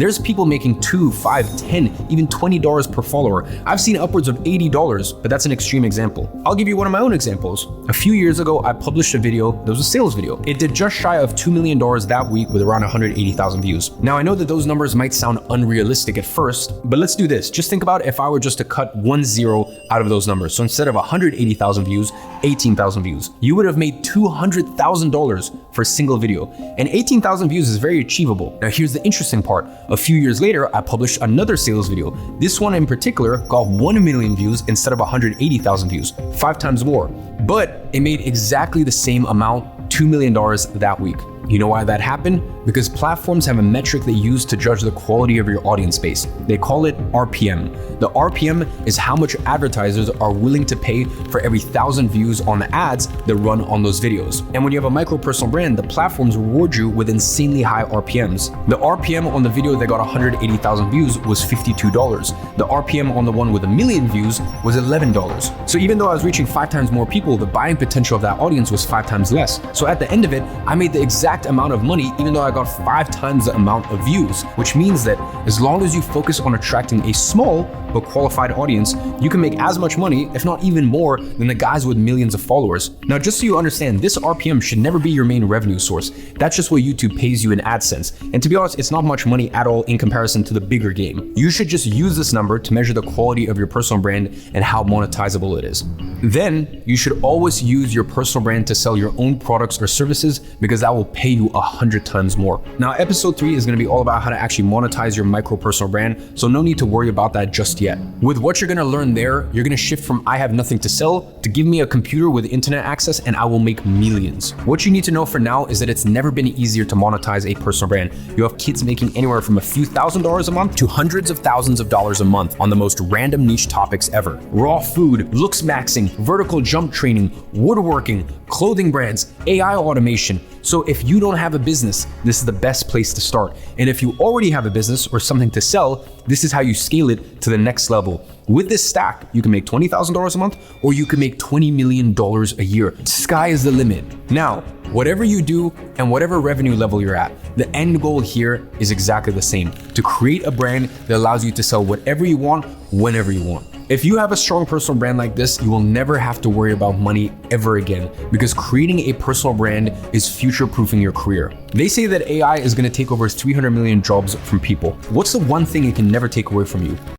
There's people making $2, $5, $10, even $20 per follower. I've seen upwards of $80, but that's an extreme example. I'll give you one of my own examples. A few years ago, I published a video that was a sales video. It did just shy of $2 million that week with around 180,000 views. Now, I know that those numbers might sound unrealistic at first, but let's do this. Just think about if I were just to cut 1 0 out of those numbers. So instead of 180,000 views, 18,000 views. You would have made $200,000 for a single video. And 18,000 views is very achievable. Now, here's the interesting part. A few years later, I published another sales video. This one in particular got 1 million views instead of 180,000 views, 5 times more. But it made exactly the same amount, $2 million that week. You know why that happened? Because platforms have a metric they use to judge the quality of your audience base. They call it RPM. The RPM is how much advertisers are willing to pay for every 1,000 views on the ads that run on those videos. And when you have a micro personal brand, the platforms reward you with insanely high RPMs. The RPM on the video that got 180,000 views was $52. The RPM on the one with 1 million views was $11. So even though I was reaching 5 times more people, the buying potential of that audience was 5 times less. So at the end of it, I made the exact amount of money even though I got 5 times the amount of views, which means that as long as you focus on attracting a small but qualified audience, you can make as much money, if not even more, than the guys with millions of followers. Now, just so you understand, this RPM should never be your main revenue source. That's just what YouTube pays you in AdSense. And to be honest, it's not much money at all in comparison to the bigger game. You should just use this number to measure the quality of your personal brand and how monetizable it is. Then you should always use your personal brand to sell your own products or services because that will pay you 100 times more. Now, episode 3 is going to be all about how to actually monetize your micro personal brand, so no need to worry about that just yet. With what you're going to learn there, you're going to shift from I have nothing to sell to give me a computer with internet access and I will make millions. What you need to know for now is that it's never been easier to monetize a personal brand. You have kids making anywhere from a few $1,000s a month to hundreds of thousands of dollars a month on the most random niche topics ever. Raw food, looks maxing, vertical jump training, woodworking, clothing brands, AI automation. So if you don't have a business, this is the best place to start. And if you already have a business or something to sell, this is how you scale it to the next level. With this stack, you can make $20,000 a month or you can make $20 million a year. Sky is the limit. Now, whatever you do and whatever revenue level you're at, the end goal here is exactly the same: to create a brand that allows you to sell whatever you want, whenever you want. If you have a strong personal brand like this, you will never have to worry about money ever again, because creating a personal brand is future-proofing your career. They say that AI is going to take over 300 million jobs from people. What's the one thing it can never take away from you?